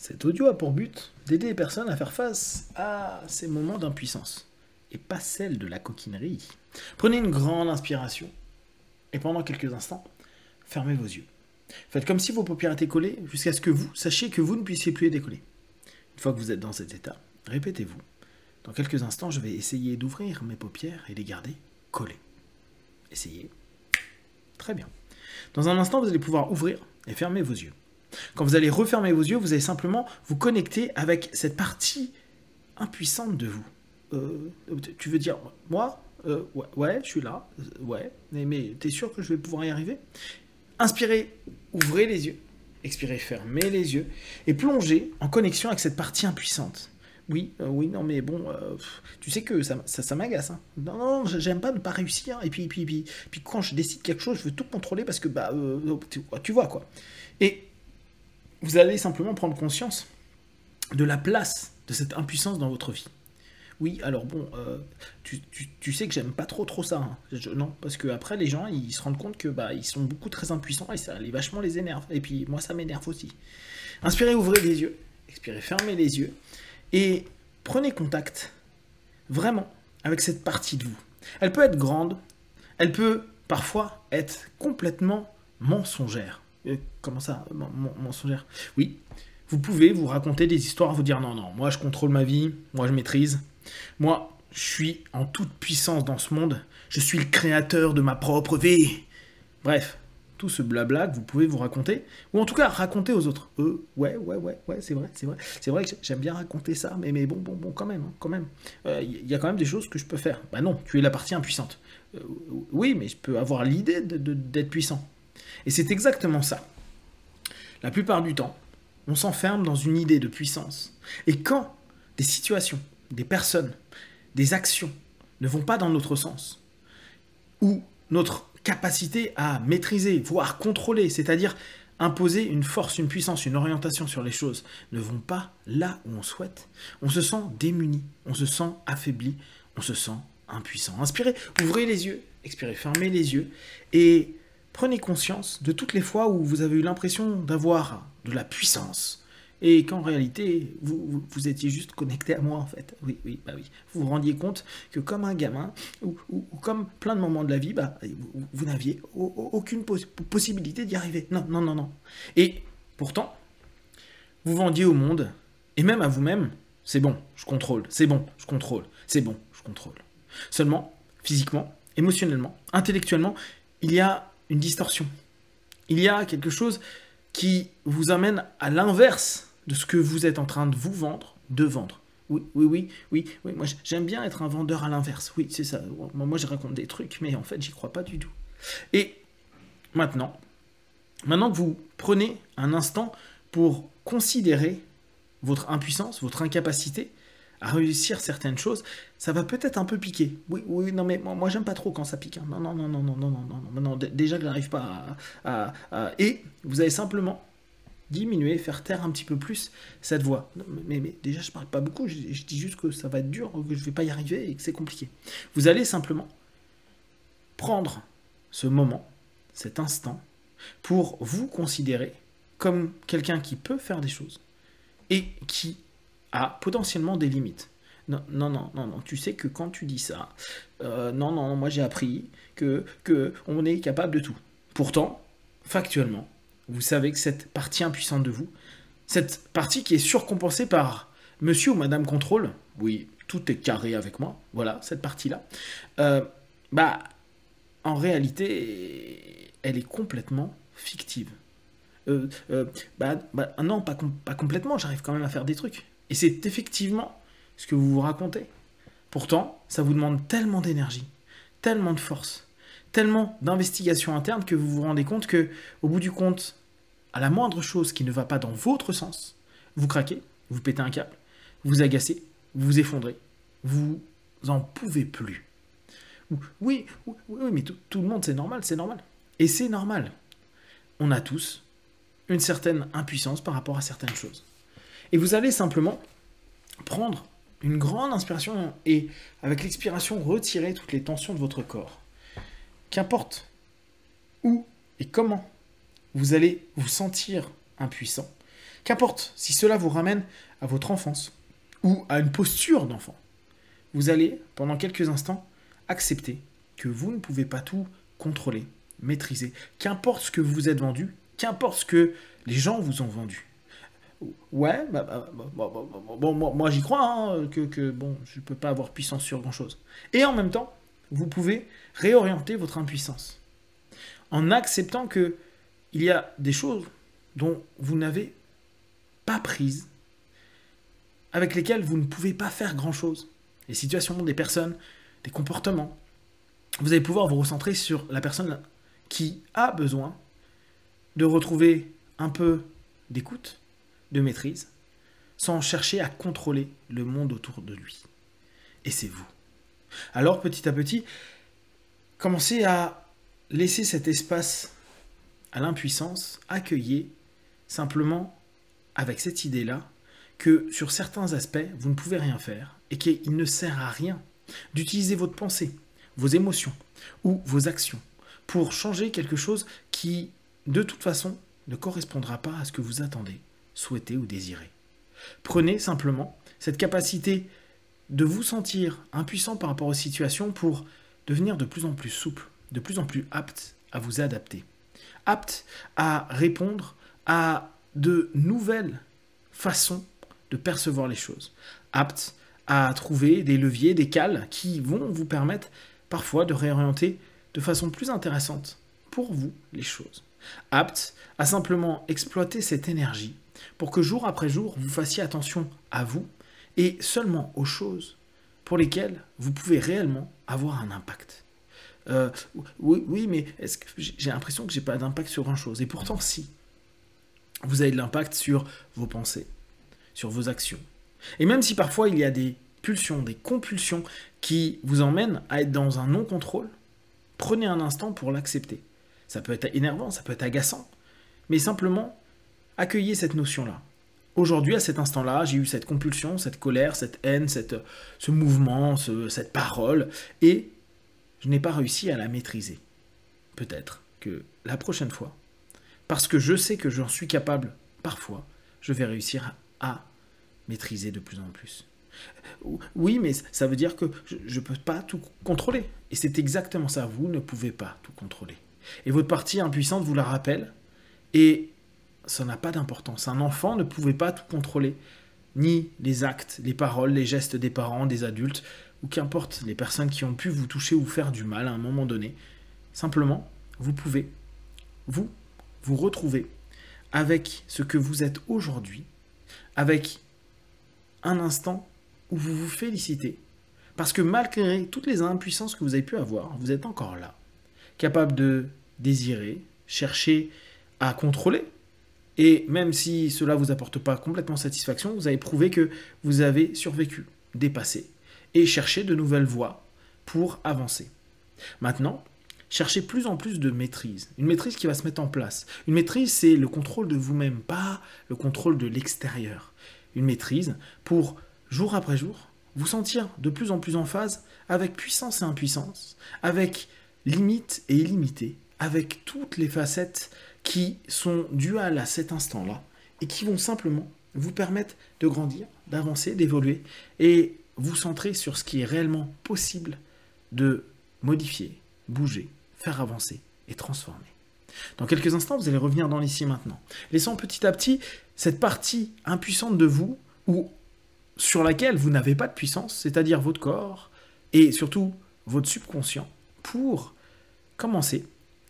Cet audio a pour but d'aider les personnes à faire face à ces moments d'impuissance, et pas celle de la coquinerie. Prenez une grande inspiration, et pendant quelques instants, fermez vos yeux. Faites comme si vos paupières étaient collées, jusqu'à ce que vous sachiez que vous ne puissiez plus les décoller. Une fois que vous êtes dans cet état, répétez-vous. Dans quelques instants, je vais essayer d'ouvrir mes paupières et les garder collées. Essayez. Très bien. Dans un instant, vous allez pouvoir ouvrir et fermer vos yeux. Quand vous allez refermer vos yeux, vous allez simplement vous connecter avec cette partie impuissante de vous. Tu veux dire, moi ouais, je suis là. Ouais, mais t'es sûr que je vais pouvoir y arriver? Inspirez, ouvrez les yeux. Expirez, fermez les yeux. Et plongez en connexion avec cette partie impuissante. Oui, non, mais bon, tu sais que ça m'agace. Hein. Non, j'aime pas ne pas réussir. Et puis, quand je décide quelque chose, je veux tout contrôler parce que, tu vois, quoi. Et vous allez simplement prendre conscience de la place de cette impuissance dans votre vie. Oui, alors bon, tu sais que j'aime pas trop ça. Hein. Non, parce que après les gens, ils se rendent compte que ils sont beaucoup très impuissants et ça vachement les énerve. Et puis moi, ça m'énerve aussi. Inspirez, ouvrez les yeux. Expirez, fermez les yeux. Et prenez contact, vraiment, avec cette partie de vous. Elle peut être grande, elle peut parfois être complètement mensongère. Comment ça, mensongère? Oui, vous pouvez vous raconter des histoires, vous dire non, moi je contrôle ma vie, moi je maîtrise, moi je suis en toute puissance dans ce monde, je suis le créateur de ma propre vie. Bref, tout ce blabla que vous pouvez vous raconter, ou en tout cas raconter aux autres. Ouais, c'est vrai que j'aime bien raconter ça, mais bon, quand même. Il y a quand même des choses que je peux faire. Bah non, tu es la partie impuissante. Oui, mais je peux avoir l'idée d'être puissant. Et c'est exactement ça. La plupart du temps, on s'enferme dans une idée de puissance. Et quand des situations, des personnes, des actions ne vont pas dans notre sens, ou notre capacité à maîtriser, voire contrôler, c'est-à-dire imposer une force, une puissance, une orientation sur les choses, ne vont pas là où on souhaite, on se sent démuni, on se sent affaibli, on se sent impuissant. Inspirez, ouvrez les yeux, expirez, fermez les yeux, et prenez conscience de toutes les fois où vous avez eu l'impression d'avoir de la puissance, et qu'en réalité, vous étiez juste connecté à moi, en fait. Oui. Vous vous rendiez compte que comme un gamin, ou comme plein de moments de la vie, vous n'aviez aucune possibilité d'y arriver. Non. Et pourtant, vous vendiez au monde, et même à vous-même, c'est bon, je contrôle, c'est bon, je contrôle, c'est bon, je contrôle. Seulement, physiquement, émotionnellement, intellectuellement, il y a une distorsion. Il y a quelque chose qui vous amène à l'inverse de ce que vous êtes en train de vous vendre, de vendre. Oui, moi j'aime bien être un vendeur à l'inverse. Oui, c'est ça. Moi je raconte des trucs, mais en fait j'y crois pas du tout. Et maintenant que vous prenez un instant pour considérer votre impuissance, votre incapacité à réussir certaines choses, ça va peut-être un peu piquer. Oui, non, mais moi j'aime pas trop quand ça pique. Hein. Non, déjà que j'arrive pas Et vous allez simplement diminuer, faire taire un petit peu plus cette voix. Mais déjà, je parle pas beaucoup, je dis juste que ça va être dur, que je vais pas y arriver et que c'est compliqué. Vous allez simplement prendre ce moment, cet instant, pour vous considérer comme quelqu'un qui peut faire des choses et qui a potentiellement des limites. Non, tu sais que quand tu dis ça, non, moi j'ai appris que on est capable de tout. Pourtant, factuellement, vous savez que cette partie impuissante de vous, cette partie qui est surcompensée par monsieur ou madame contrôle, oui, tout est carré avec moi, voilà, cette partie-là, en réalité, elle est complètement fictive. Non, pas complètement, j'arrive quand même à faire des trucs. Et c'est effectivement ce que vous vous racontez. Pourtant, ça vous demande tellement d'énergie, tellement de force, tellement d'investigation interne que vous vous rendez compte que, au bout du compte, à la moindre chose qui ne va pas dans votre sens, vous craquez, vous pétez un câble, vous agacez, vous vous effondrez, vous en pouvez plus. Oui, mais tout le monde, c'est normal. Et c'est normal. On a tous une certaine impuissance par rapport à certaines choses. Et vous allez simplement prendre une grande inspiration et, avec l'expiration, retirer toutes les tensions de votre corps. Qu'importe où et comment vous allez vous sentir impuissant, Qu'importe si cela vous ramène à votre enfance ou à une posture d'enfant. Vous allez, pendant quelques instants, accepter que vous ne pouvez pas tout contrôler, maîtriser. Qu'importe ce que vous vous êtes vendu, qu'importe ce que les gens vous ont vendu. Ouais, moi j'y crois, hein, que bon, je ne peux pas avoir puissance sur grand-chose. Et en même temps, vous pouvez réorienter votre impuissance en acceptant que il y a des choses dont vous n'avez pas prises, avec lesquelles vous ne pouvez pas faire grand-chose. Les situations, des personnes, des comportements. Vous allez pouvoir vous recentrer sur la personne qui a besoin de retrouver un peu d'écoute, de maîtrise, sans chercher à contrôler le monde autour de lui. Et c'est vous. Alors, petit à petit, commencez à laisser cet espace à l'impuissance, accueillez simplement avec cette idée-là que sur certains aspects, vous ne pouvez rien faire et qu'il ne sert à rien d'utiliser votre pensée, vos émotions ou vos actions pour changer quelque chose qui, de toute façon, ne correspondra pas à ce que vous attendez, souhaitez ou désirez. Prenez simplement cette capacité de vous sentir impuissant par rapport aux situations pour devenir de plus en plus souple, de plus en plus apte à vous adapter, apte à répondre à de nouvelles façons de percevoir les choses, apte à trouver des leviers, des cales qui vont vous permettre parfois de réorienter de façon plus intéressante pour vous les choses, apte à simplement exploiter cette énergie pour que jour après jour, vous fassiez attention à vous et seulement aux choses pour lesquelles vous pouvez réellement avoir un impact. Oui, mais est-ce que j'ai l'impression que j'ai pas d'impact sur grand-chose. Et pourtant, si. Vous avez de l'impact sur vos pensées, sur vos actions. Et même si parfois il y a des pulsions, des compulsions qui vous emmènent à être dans un non-contrôle, prenez un instant pour l'accepter. Ça peut être énervant, ça peut être agaçant, mais simplement accueillez cette notion-là. Aujourd'hui, à cet instant-là, j'ai eu cette compulsion, cette colère, cette haine, ce mouvement, cette parole, et je n'ai pas réussi à la maîtriser. Peut-être que la prochaine fois, parce que je sais que j'en suis capable parfois, je vais réussir à maîtriser de plus en plus. Oui, mais ça veut dire que je ne peux pas tout contrôler. Et c'est exactement ça, vous ne pouvez pas tout contrôler. Et votre partie impuissante vous la rappelle, et ça n'a pas d'importance. Un enfant ne pouvait pas tout contrôler, ni les actes, les paroles, les gestes des parents, des adultes, ou qu'importe les personnes qui ont pu vous toucher ou faire du mal à un moment donné. Simplement, vous pouvez vous retrouver avec ce que vous êtes aujourd'hui, avec un instant où vous vous félicitez, parce que malgré toutes les impuissances que vous avez pu avoir, vous êtes encore là, capable de désirer, chercher à contrôler, et même si cela ne vous apporte pas complètement satisfaction, vous avez prouvé que vous avez survécu, dépassé, et cherché de nouvelles voies pour avancer. Maintenant, cherchez plus en plus de maîtrise, une maîtrise qui va se mettre en place. Une maîtrise, c'est le contrôle de vous-même, pas le contrôle de l'extérieur. Une maîtrise pour, jour après jour, vous sentir de plus en plus en phase avec puissance et impuissance, avec limite et illimité, avec toutes les facettes qui sont duales à cet instant-là et qui vont simplement vous permettre de grandir, d'avancer, d'évoluer et vous centrer sur ce qui est réellement possible de modifier, bouger, faire avancer et transformer. Dans quelques instants, vous allez revenir dans l'ici et maintenant, laissant petit à petit cette partie impuissante de vous ou sur laquelle vous n'avez pas de puissance, c'est-à-dire votre corps et surtout votre subconscient, pour commencer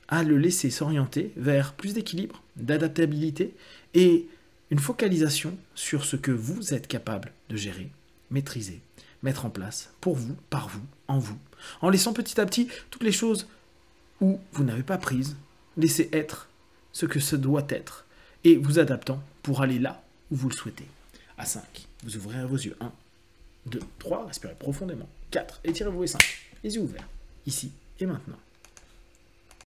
à le laisser s'orienter vers plus d'équilibre, d'adaptabilité et une focalisation sur ce que vous êtes capable de gérer, maîtriser, mettre en place pour vous, par vous, en laissant petit à petit toutes les choses où vous n'avez pas prise, laissez être ce que ce doit être et vous adaptant pour aller là où vous le souhaitez. À 5, vous ouvrez vos yeux. 1, 2, 3, respirez profondément. 4, étirez-vous et 5, les yeux ouverts, ici et maintenant.